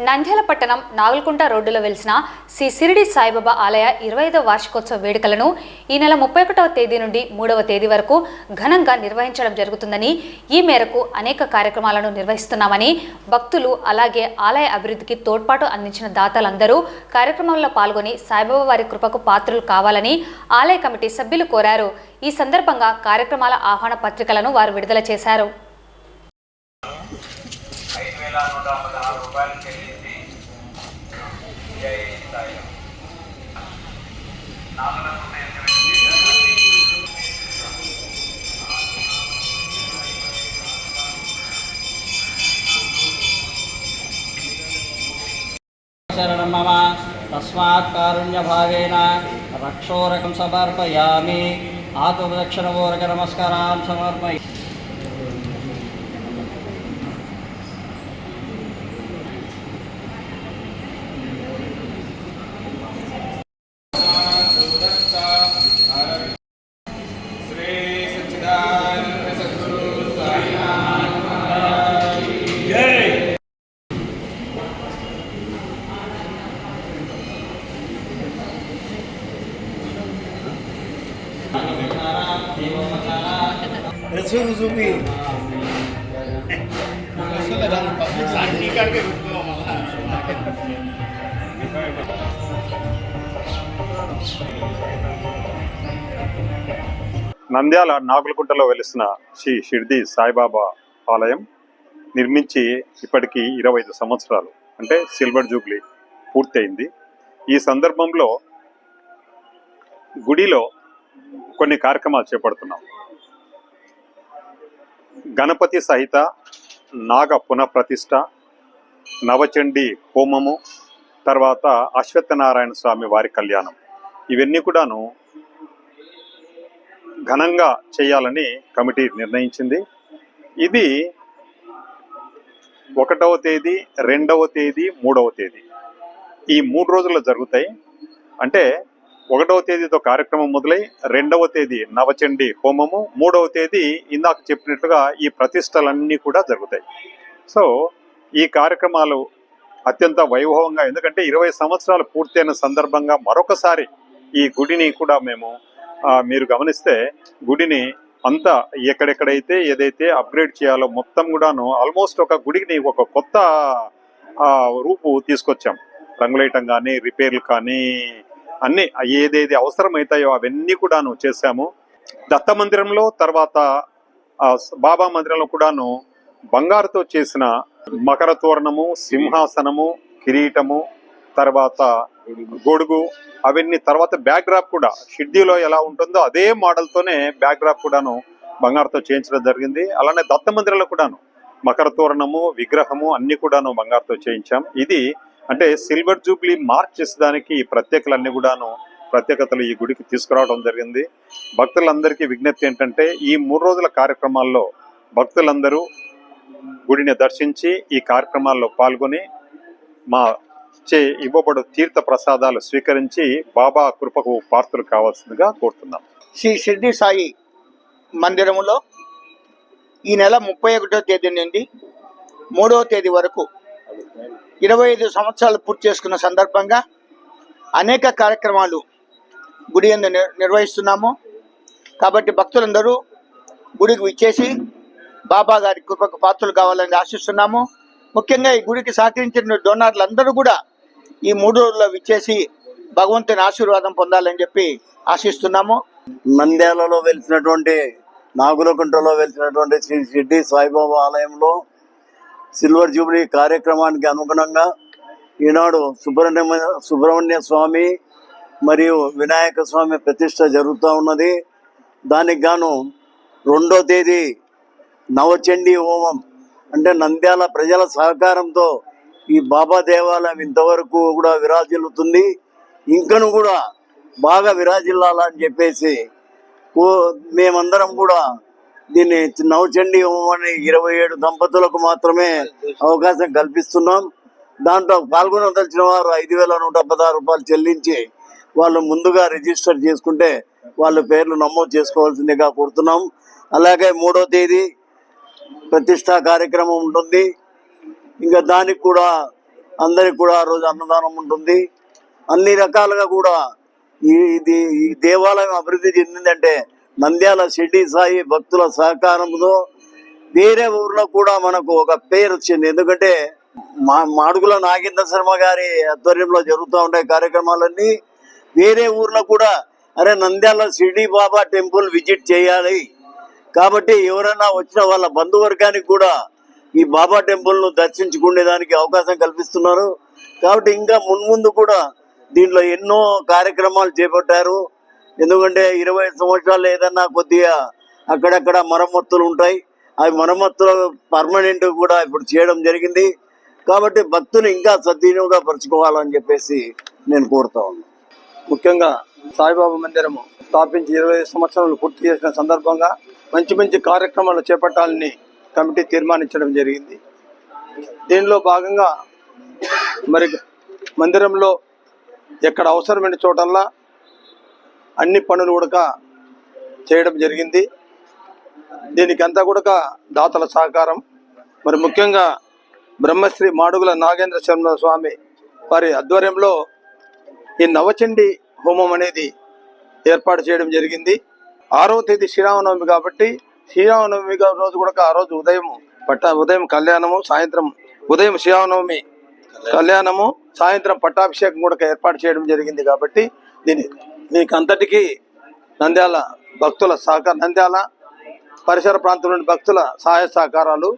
నంద్యాల పట్టణం నాగల్కుంట రోడ్డులో వెలిసిన శ్రీ షిరిడి సాయిబాబా ఆలయ 25వ వార్షికోత్సవ వేడుకలను ఈ నెల 31వ తేదీ నుండి 3వ తేదీ వరకు ఘనంగా నిర్వహించడం జరుగుతుందని, ఈ మేరకు అనేక కార్యక్రమాలను నిర్వహిస్తున్నామని భక్తులు అలాగే ఆలయ అభివృద్ధికి తోడ్పాటు అందించిన దాతలందరూ కార్యక్రమంలో పాల్గొని సాయిబాబా వారి కృపకు పాత్రులు కావాలని ఆలయ కమిటీ సభ్యులు కోరారు. ఈ సందర్భంగా కార్యక్రమాల ఆహ్వాన పత్రికలను వారు విడుదల చేశారు. శరణం మమ తస్మాత్ కారుణ్యభావేన రక్షోరకం సమర్పయామి. ఆత్మదక్షిణపూర్వక నమస్కారాన్ సమర్పయామి. నంద్యాల నాగులకుంటలో వెలిసిన శ్రీ షిరిడి సాయిబాబా ఆలయం నిర్మించి ఇప్పటికీ 25 సంవత్సరాలు, అంటే సిల్వర్ జూబ్లీ పూర్తయింది. ఈ సందర్భంలో గుడిలో కొన్ని కార్యక్రమాలు చేపడుతున్నాం. గణపతి సహిత నాగ పునఃప్రతిష్ఠ, నవచండి హోమము, తర్వాత అశ్వత్థనారాయణ స్వామి వారి కళ్యాణం, ఇవన్నీ కూడాను ఘనంగా చేయాలని కమిటీ నిర్ణయించింది. ఇది 1వ తేదీ, 2వ తేదీ, 3వ తేదీ ఈ 3 రోజుల్లో జరుగుతాయి. అంటే 1వ తేదీతో కార్యక్రమం మొదలై 2వ తేదీ నవచండి హోమము, 3వ తేదీ ఇందాక చెప్పినట్లుగా ఈ ప్రతిష్టలన్నీ కూడా జరుగుతాయి. సో ఈ కార్యక్రమాలు అత్యంత వైభవంగా, ఎందుకంటే 20 సంవత్సరాలు పూర్తయిన సందర్భంగా మరొకసారి ఈ గుడిని కూడా మేము మీరు గమనిస్తే గుడిని అంతా ఎక్కడెక్కడైతే ఏదైతే అప్గ్రేడ్ చేయాలో మొత్తం కూడాను ఆల్మోస్ట్ ఒక గుడిని ఒక కొత్త రూపు తీసుకొచ్చాం. రంగులేయటం కానీ, రిపేర్లు కానీ, అన్నీ ఏదేది అవసరమవుతాయో అవన్నీ కూడాను చేశాము. దత్త మందిరంలో, తర్వాత బాబా మందిరంలో కూడాను బంగారుతో చేసిన మకర తోరణము, సింహాసనము, కిరీటము, తర్వాత గొడుగు, అవన్నీ, తర్వాత బ్యాక్ డ్రాప్ కూడా షిర్డీలో ఎలా ఉంటుందో అదే మోడల్తోనే బ్యాక్ డ్రాప్ కూడాను బంగారుతో చేయించడం జరిగింది. అలానే దత్త మందిరంలో కూడాను మకర తోరణము, విగ్రహము అన్ని కూడాను బంగారుతో చేయించాం. ఇది అంటే సిల్వర్ జూబ్లీ మార్క్ చేసేదానికి ప్రత్యేకతలు ఈ గుడికి తీసుకురావడం జరిగింది. భక్తులందరికీ విజ్ఞప్తి ఏంటంటే, ఈ 3 రోజుల కార్యక్రమాల్లో భక్తులందరూ గుడిని దర్శించి ఈ కార్యక్రమాల్లో పాల్గొని మా ఇవ్వబడు తీర్థ ప్రసాదాలు స్వీకరించి బాబా కృపకు పాత్రలు కావాల్సిందిగా కోరుతున్నాం. శ్రీ షిరిడి సాయి మందిరములో ఈ నెల 31వ తేదీ నుండి 3వ తేదీ వరకు 25 సంవత్సరాలు పూర్తి చేసుకున్న సందర్భంగా అనేక కార్యక్రమాలు గుడి యందు నిర్వహిస్తున్నాము. కాబట్టి భక్తులందరూ గుడికి విచ్చేసి బాబా గారి కృపకు పాత్రలు కావాలని ఆశిస్తున్నాము. ముఖ్యంగా ఈ గుడికి సహకరించిన డోనర్లందరూ కూడా ఈ 3 రోజుల్లో విచ్చేసి భగవంతుని ఆశీర్వాదం పొందాలని చెప్పి ఆశిస్తున్నాము. నంద్యాలలో వెలిసినటువంటి, నాగులకుంటలో వెలిసినటువంటి శ్రీ షిరిడి సాయిబాబా ఆలయంలో సిల్వర్ జూబ్లీ కార్యక్రమానికి అనుగుణంగా ఈనాడు సుబ్రహ్మణ్య స్వామి మరియు వినాయక స్వామి ప్రతిష్ట జరుగుతూ ఉన్నది. దానికి గాను 2వ తేదీ నవచండీ హోమం, అంటే నంద్యాల ప్రజల సహకారంతో ఈ బాబా దేవాలయం ఇంతవరకు కూడా విరాజిల్లుతుంది. ఇంకను కూడా బాగా విరాజిల్లాలని చెప్పేసి మేమందరం కూడా దీన్ని నవచండీ హోమాన్ని 27 దంపతులకు మాత్రమే అవకాశం కల్పిస్తున్నాం. దాంట్లో పాల్గొనదలిచిన వారు 5,116 రూపాయలు చెల్లించి వాళ్ళు ముందుగా రిజిస్టర్ చేసుకుంటే వాళ్ళ పేర్లు నమోదు చేసుకోవాల్సిందిగా కోరుతున్నాం. అలాగే 3వ తేదీ ప్రతిష్టా కార్యక్రమం ఉంటుంది. ఇంకా దానికి కూడా అందరికి కూడా ఆ రోజు అన్నదానం ఉంటుంది. అన్ని రకాలుగా కూడా ఈ దేవాలయం అభివృద్ధి చెందిందంటే నంద్యాల షిర్డీ సాయి భక్తుల సహకారంతో వేరే ఊర్లో కూడా మనకు ఒక పేరు వచ్చింది. ఎందుకంటే మాడుగుల నాగేంద్ర శర్మ గారి ఆధ్వర్యంలో జరుగుతూ ఉంటాయి కార్యక్రమాలన్నీ. వేరే ఊర్లో కూడా అరే నంద్యాల షిర్డీ బాబా టెంపుల్ విజిట్ చేయాలి కాబట్టి ఎవరైనా వచ్చిన వాళ్ళ బంధువర్గానికి కూడా ఈ బాబా టెంపుల్ను దర్శించుకునేదానికి అవకాశం కల్పిస్తున్నారు. కాబట్టి ఇంకా మున్ముందు కూడా దీంట్లో ఎన్నో కార్యక్రమాలు చేపట్టారు. ఎందుకంటే 20 సంవత్సరాలు ఏదన్నా కొద్దిగా అక్కడక్కడ మరమ్మతులు ఉంటాయి. అవి మరమ్మతులు పర్మనెంట్ కూడా ఇప్పుడు చేయడం జరిగింది. కాబట్టి భక్తులు ఇంకా సద్వినియోగపరచుకోవాలని చెప్పేసి నేను కోరుతా ఉన్నాను. ముఖ్యంగా సాయిబాబా మందిరము స్థాపించి 20 సంవత్సరాలు పూర్తి చేసిన సందర్భంగా మంచి మంచి కార్యక్రమాలు చేపట్టాలని కమిటీ తీర్మానించడం జరిగింది. దీనిలో భాగంగా మరి మందిరంలో ఎక్కడ అవసరమైన చోటల్లా అన్ని పనులు కూడా చేయడం జరిగింది. దీనికి అంతా కూడా దాతల సహకారం. మరి ముఖ్యంగా బ్రహ్మశ్రీ మాడుగుల నాగేంద్ర శర్మ స్వామి వారి ఆధ్వర్యంలో ఈ నవచండి హోమం అనేది ఏర్పాటు చేయడం జరిగింది. 6వ తేదీ శ్రీరామనవమి కాబట్టి శ్రీరామనవమి రోజు కూడా ఆ రోజు ఉదయం కళ్యాణము, సాయంత్రం ఉదయం శ్రీరామనవమి కళ్యాణము, సాయంత్రం పట్టాభిషేకం కూడా ఏర్పాటు చేయడం జరిగింది. కాబట్టి మీకు అంతటికీ నంద్యాల భక్తుల సహకారం, నంద్యాల పరిసర ప్రాంతంలోని భక్తుల సహాయ సహకారాలు